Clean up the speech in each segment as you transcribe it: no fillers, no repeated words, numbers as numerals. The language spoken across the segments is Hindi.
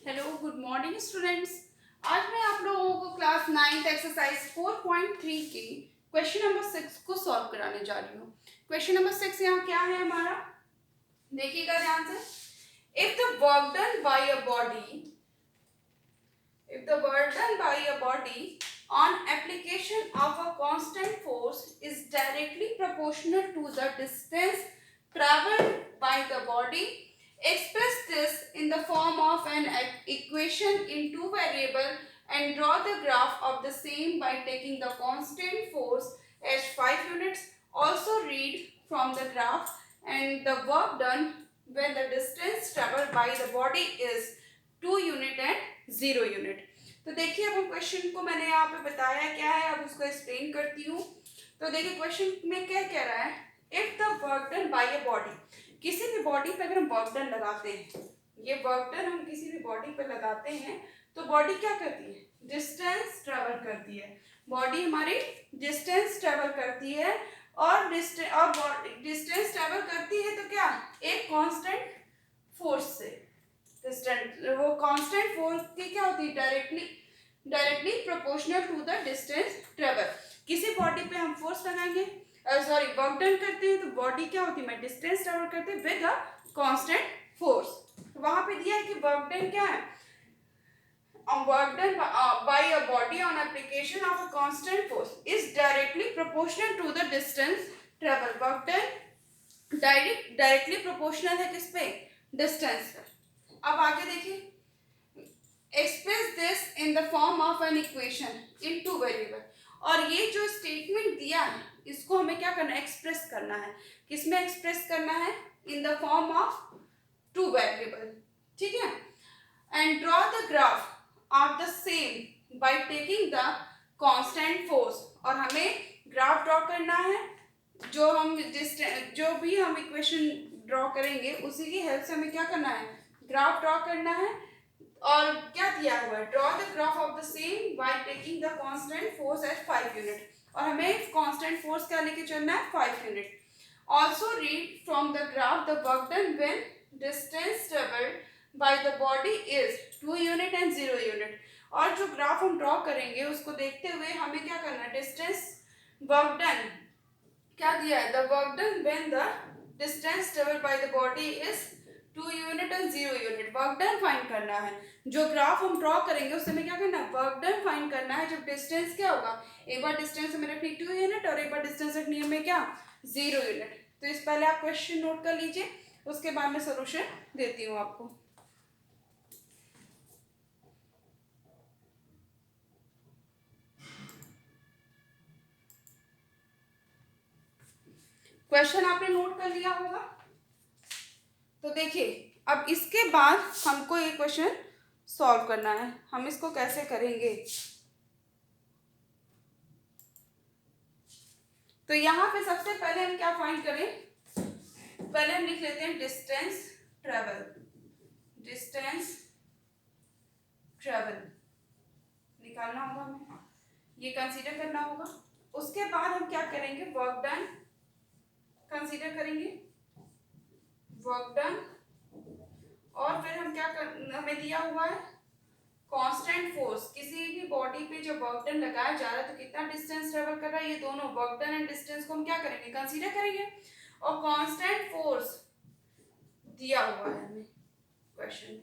Hello good morning students. आज मैं आप लोगों को क्लास 9th एक्सरसाइज 4.3 के क्वेश्चन नंबर 6 को सॉल्व कराने जा रही हूँ। क्वेश्चन नंबर 6 यहाँ क्या है हमारा, देखिएगा ध्यान से। If the work done by a body on application of a constant force is directly proportional to the distance traveled by the body. Express this in the form of an equation in two variables and draw the graph of the same by taking the constant force as 5 units. Also read from the graph and the work done when the distance traveled by the body is 2 unit and 0 unit. तो देखिए अब क्वेश्चन को मैंने यहाँ पे बताया क्या है, अब उसको एक्सप्लेन करती हूँ। तो देखिए क्वेश्चन में क्या कह रहा है, if the work done by a body, किसी भी बॉडी पे अगर हम वर्क डन लगाते हैं, ये वर्क डन हम किसी भी बॉडी पे लगाते हैं तो बॉडी क्या करती है, डिस्टेंस ट्रेवल करती है। बॉडी हमारी डिस्टेंस ट्रेवल करती है और डिस्टेंस ट्रेवल करती है तो क्या, एक कांस्टेंट फोर्स से। डिस्टेंस वो कांस्टेंट फोर्स की क्या होती है, directly proportional to the distance travel. किसी बॉडी पे हम फोर्स लगाएंगे, सॉरी वर्क डन करते हैं तो बॉडी क्या होती है, डिस्टेंस ट्रेवल करते हैं विद अ कांस्टेंट फोर्स। वहां पे दिया है कि वर्क डन क्या है, work done by a body on application of a constant force is directly proportional to the distance travel. Work done directly proportional है किस पे, डिस्टेंस पे। अब आगे देखिए, express this in the form of an equation in two variable. और ये जो स्टेटमेंट दिया है इसको हमें क्या करना है, एक्सप्रेस करना है। किसमें एक्सप्रेस करना है, in the form of two variable, ठीक है। And draw the graph of the same by taking the constant force. और हमें ग्राफ ड्रॉ करना है, जो भी हम इक्वेशन ड्रॉ करेंगे उसी की हेल्प से हमें क्या करना है, ग्राफ ड्रॉ करना है। और क्या दिया हुआ है, draw the graph of the same by taking the constant force at 5 unit. और हमें कांस्टेंट फोर्स क्या लेके चलना है, 5 unit. Also read from the graph the work done when distance travelled by the body is 2 unit and 0 unit. और जो ग्राफ हम ड्रॉ करेंगे उसको देखते हुए हमें क्या करना है, डिस्टेंस वर्क डन क्या दिया है, the work done when the distance travelled by the body is 2 unit and 0 unit. Work done find करना है। जो ग्राफ हम ड्रॉ करेंगे उससे हमें क्या करना है, वर्क डन फाइंड करना है। जब डिस्टेंस क्या होगा, एक बार डिस्टेंस हमें रखनी 2 यूनिट और एक बार डिस्टेंस रखनी है हमें क्या, 0 यूनिट। तो इस पहले आप क्वेश्चन नोट कर लीजिए, उसके बाद मैं सोल्यूशन देती हूँ आपको। क्वेश्चन आपने नोट कर लिया होगा। तो देखिए अब इसके बाद हमको ये क्वेश्चन सॉल्व करना है। हम इसको कैसे करेंगे, तो यहाँ पे सबसे पहले हम क्या फाइंड करें, पहले हम लिख लेते हैं डिस्टेंस ट्रेवल। डिस्टेंस ट्रेवल निकालना होगा हमें, ये कंसीडर करना होगा। उसके बाद हम क्या करेंगे, वर्क डन कंसीडर करेंगे, वर्क डन। और फिर हम क्या हमें दिया हुआ है कांस्टेंट फोर्स। किसी भी बॉडी पे जब वर्क डन लगाया जा रहा है तो कितना डिस्टेंस ट्रेवल कर रहा है, ये दोनों वर्क डन एंड डिस्टेंस को हम क्या करेंगे, कंसीडर करेंगे। और कांस्टेंट फोर्स दिया हुआ है हमें क्वेश्चन में,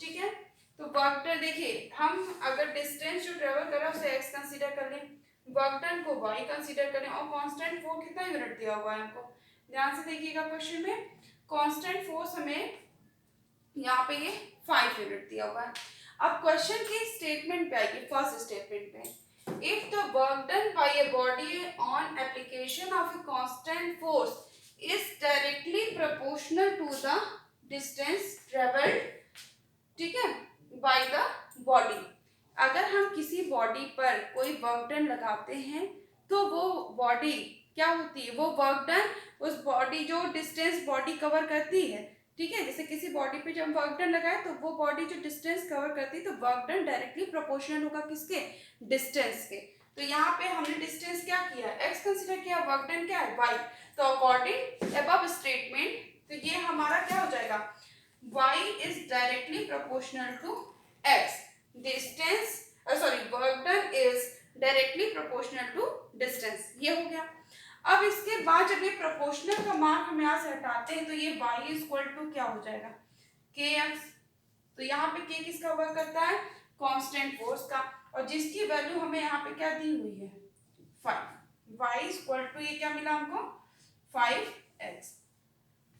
ठीक है। तो वर्क डन देखिए, हम अगर डिस्टेंस जो ट्रेवल कर रहा है उसे x कंसीडर कर लें, वर्क डन को y कंसीडर करें और कांस्टेंट फोर्स कितना यूनिट दिया हुआ है हमको। ध्यान से देखिएगा क्वेश्चन में, कांस्टेंट फोर्स हमें यहाँ पे ये 5 यूनिट दिया हुआ है। अब क्वेश्चन की स्टेटमेंट पे आएगी, फर्स्ट स्टेटमेंट पे, if the work done by a body on application of a constant force is directly proportional to the distance travelled, ठीक है, बाय द बॉडी। अगर हम किसी बॉडी पर कोई वर्क डन लगाते हैं तो वो बॉडी क्या होती है, वो वर्क डन उस बॉडी जो डिस्टेंस बॉडी कवर करती है, ठीक है। जैसे किसी बॉडी पे जब वर्क डन लगाए तो वो बॉडी जो डिस्टेंस कवर करती है तो वर्क डन डायरेक्टली प्रोपोर्शनल होगा किसके, डिस्टेंस के। तो यहाँ पे हमने डिस्टेंस क्या किया, x कंसीडर किया, वर्क डन क्या है, y। तो अकॉर्डिंग अबव स्टेटमेंट तो ये हमारा क्या हो जाएगा, y is directly proportional to x. Distance work done is directly proportional to distance. ये हो गया. अब इसके बाद जब ये प्रोपोर्शनल का मार्क हम यहाँ से हटाते हैं तो ये y इज इक्वल टू क्या हो जाएगा, kx. तो यहाँ पे k किसका वर्क करता है, कांस्टेंट फोर्स का, और जिसकी वैल्यू हमें यहाँ पे क्या दी हुई है, 5. y इज इक्वल टू ये क्या मिला हमको, 5x.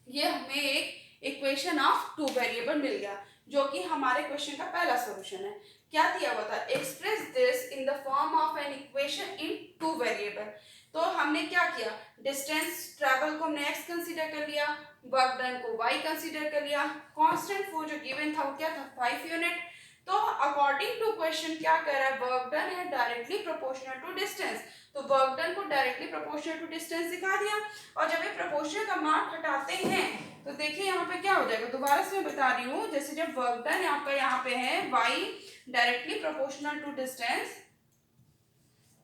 ये हमें एक इक्वेशन ऑफ टू वेरिएबल मिल गया जो कि हमारे क्वेश्चन का पहला सॉल्यूशन है. क्या दिया हुआ था, express this in the form of an equation in two variable. तो हमने क्या किया, डिस्टेंस ट्रैवल को हमने x कंसीडर कर लिया, वर्क डन को y कंसीडर कर लिया, कांस्टेंट फोर्स जो गिवन था वो क्या था, 5 यूनिट. तो अकॉर्डिंग टू क्वेश्चन क्या कह रहा है, वर्क डन है डायरेक्टली प्रोपोर्शनल टू डिस्टेंस. तो वर्क डन को डायरेक्टली प्रोपोर्शनल टू डिस्टेंस दिखा दिया. और जब ये प्रोपोर्शनल का मार्क हटाते हैं तो देखिए यहाँ पे क्या हो जाएगा, दोबारा से मैं बता रही हूँ. जैसे जब वर्क डन आपका यहाँ पे है y directly proportional to distance,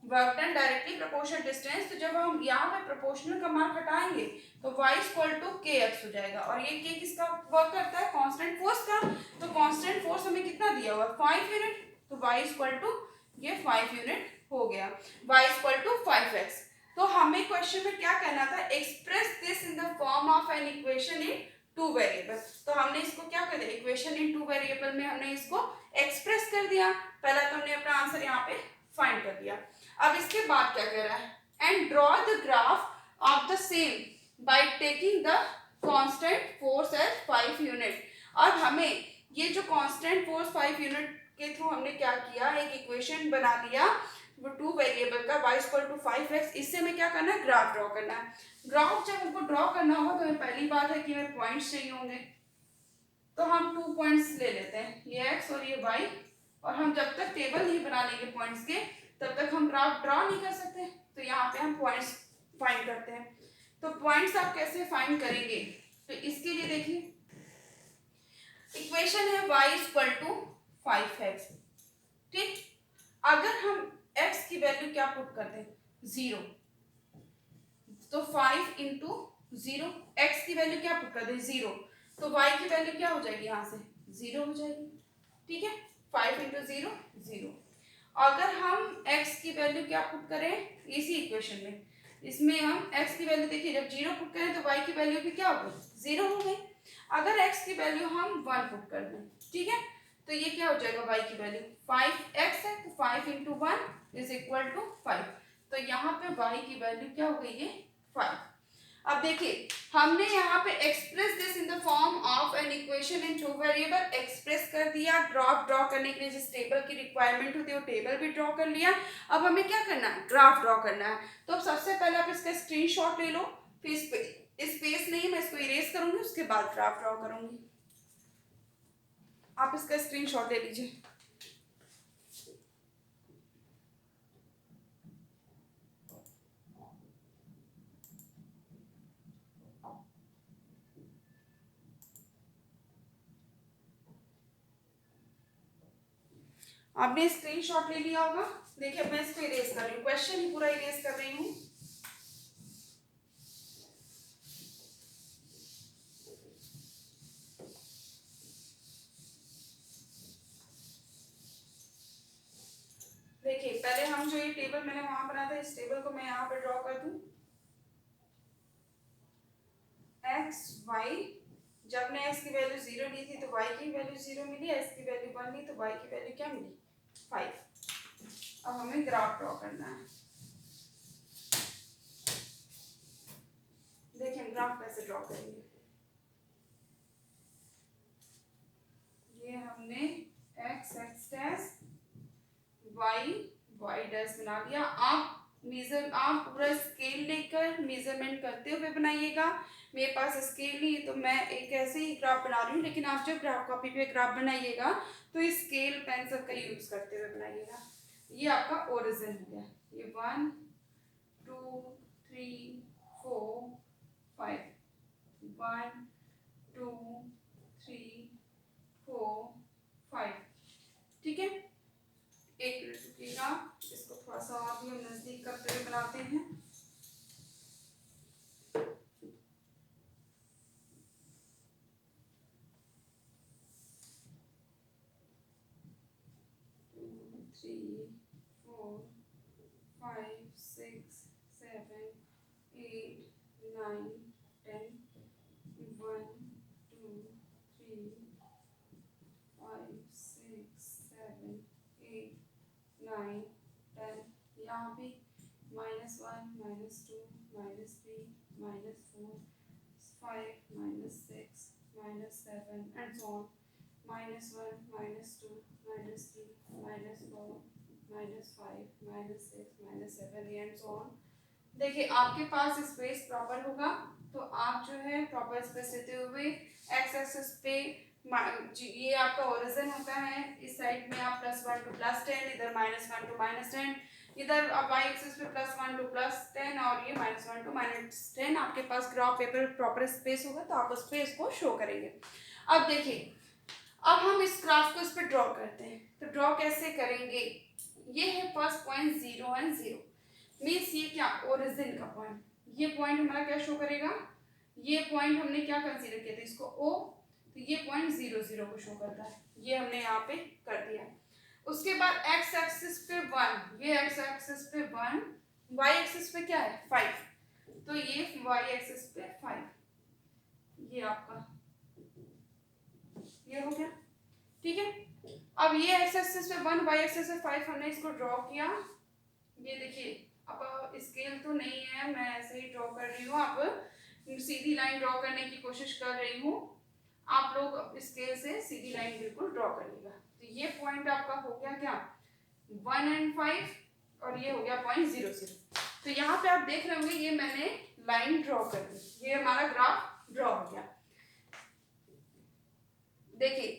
work done directly proportional distance, तो जब हम यहाँ पे प्रोपोर्शनल का मार्क हटाएंगे तो y इक्वल टू kx हो जाएगा. और ये k किसका वर्क करता है, कांस्टेंट फोर्स का. तो कांस्टेंट फोर्स हमें कितना दिया हुआ, 5 यूनिट. तो y इक्वल टू ये 5 यूनिट हो गया, y इक्वल टू 5x. तो हमें क्वेश्चन में क्या करना था, express this in the form of an equation in two variable. तो हमने इसको क्या कर दिया, इक्वेशन इन टू वेरिएबल में हमने इसको एक्सप्रेस कर दिया. पहला तो हमने अपना आंसर यहाँ पे फाइंड कर दिया. अब इसके बाद क्या कह रहा है, and draw the graph of the same by taking the constant force as 5 unit. और हमें ये जो कांस्टेंट फोर्स 5 यूनिट के थ्रू हमने क्या किया, एक इक्वेशन बना लिया वो टू वेरिएबल का, y इक्वल टू 5x. इससे हमें क्या करना है, ग्राफ ड्रॉ करना है. ग्राफ जब हमको ड्रॉ करना होगा तो हमें पहली बात है कि हमें पॉइंट्स चाहिए होंगे. तो हम 2 पॉइंट्स ले लेते हैं, ये x और ये y. और हम जब तक टेबल नहीं बना लेंगे पॉइंट्स के तब तक हम ग्राफ ड्रॉ नहीं कर सकते. तो यहाँ पे हम पॉइंट्स फाइंड करते हैं. तो पॉइंट्स आप कैसे फाइंड करेंगे, तो इसके लिए देखिए इक्वेशन है y इक्वल टू 5x. ठीक, अगर हम x की वैल्यू क्या पुट करते हैं, 0, तो 5 इंटू 0, x की वैल्यू क्या पुट कर दें, 0, तो y की वैल्यू क्या हो जाएगी, यहाँ से 0 हो जाएगी. ठीक है, 5 इंटू 0, 0. अगर हम x की वैल्यू क्या पुट करें इसी इक्वेशन में, इसमें हम x की वैल्यू देखिए जब 0 पुट करें तो y की वैल्यू भी क्या हो गई, 0 हो गई. अगर x की वैल्यू हम 1 पुट कर दें, ठीक है, तो ये क्या हो जाएगा, y की वैल्यू 5x है, तो 5 इंटू 1 इज इक्वल टू 5. तो यहाँ पे y की वैल्यू क्या हो गई है, 5. अब देखिए हमने यहाँ पे express this in the form of an equation in two variable express कर दिया. ग्राफ ड्रॉ करने के लिए जिस टेबल की रिक्वायरमेंट होती है वो टेबल भी ड्रॉ कर लिया. अब हमें क्या करना है, ग्राफ ड्रॉ करना है. तो सबसे पहले आप इसका स्क्रीनशॉट ले लो, फिर स्पेस नहीं मैं इसको इरेज करूंगी, उसके बाद ग्राफ ड्रॉ करूंगी. आप इसका स्क्रीनशॉट ले लीजिए. आपने स्क्रीनशॉट ले लिया होगा. देखिए मैं इसको इरेज कर रही हूँ, क्वेश्चन ही पूरा इरेज कर रही हूँ. देखिए पहले हम जो ये टेबल मैंने वहां बनाया था, इस टेबल को मैं यहाँ पे ड्रॉ कर दूं. x y, जब ने x की वैल्यू 0 ली थी तो y की वैल्यू 0 मिली, x की वैल्यू 1 ली तो y की वैल्यू क्या मिली, 5. अब हमें ग्राफ ड्रॉ करना है. देखिए हम ग्राफ कैसे ड्रॉ करेंगे. ये हमने x डैश y डैश बना लिया. आप पूरा स्केल लेकर मेजरमेंट करते हुए बनाइएगा. मेरे पास स्केल नहीं है तो मैं एक ऐसे ही ग्राफ बना रही हूँ, लेकिन आप जब ग्राफ कॉपी पे ग्राफ बनाइएगा तो स्केल पेंसिल का यूज करते हुए बनाइएगा. ये आपका ओरिजिन हो गया. ये 1 2 3 4 5, 1 2 3 4 5. ठीक है, एक मिनट रुकिएगा, इसको थोड़ा सा और भी हम नजदीक करते हुए बनाते हैं. 3 4 5 6 7 8 9 10 1 2 3 5 6 7 8 9 10 यहाँ भी -1 -2 -3 -4 5 -6 -7 and so on -1 -2 -3 -4 -5 -6 -7 and so on। देखिए आपके पास स्पेस प्रॉपर होगा तो आप जो है प्रॉपर स्पेस लेते हुए एक्स एक्सिस पे ये आपका ओरिजिन होता है, इस साइड में आप +1 to +10, इधर -1 to -10, इधर आप वाई एक्सिस पे +1 to +10 और ये -1 to -10। आपके पास ग्राफ पेपर प्रॉपर स्पेस होगा तो आप उस पे इसको शो करेंगे। अब देखिए अब हम इस ग्राफ को इस पे ड्रॉ करते हैं, तो ड्रॉ कैसे करेंगे? ये है फर्स्ट पॉइंट 0 एंड 0 मीन्स ये क्या ओरिजिन का पॉइंट, ये पॉइंट हमारा क्या शो करेगा? ये पॉइंट हमने क्या कंसीडर किया था इसको O, तो ये पॉइंट 0 0 को शो करता है, ये हमने यहाँ पे कर दिया। उसके बाद x एक्सिस पे 1, ये x एक्सिस पे 1, y एक्सिस पे क्या है 5, तो ये y एक्सिस पे 5, ये आपका ये हो गया, ठीक है। अब ये x एक्सिस पे 1, y एक्सिस पे 5 हमने इसको ड्रॉ किया। ये देखिए अब स्केल तो नहीं है, मैं ऐसे ही ड्रॉ कर रही हूँ, अब सीधी लाइन ड्रॉ करने की कोशिश कर रही हूँ। आप लोग स्केल से सीधी लाइन बिल्कुल ड्रॉ करिएगा। तो ये पॉइंट आपका हो गया क्या 1 and 5 और ये हो गया पॉइंट 0 0। तो यहाँ पे आप देख रहे होंगे ये मैंने लाइन ड्रॉ कर दी, ये हमारा ग्राफ ड्रॉ हो गया। देखिए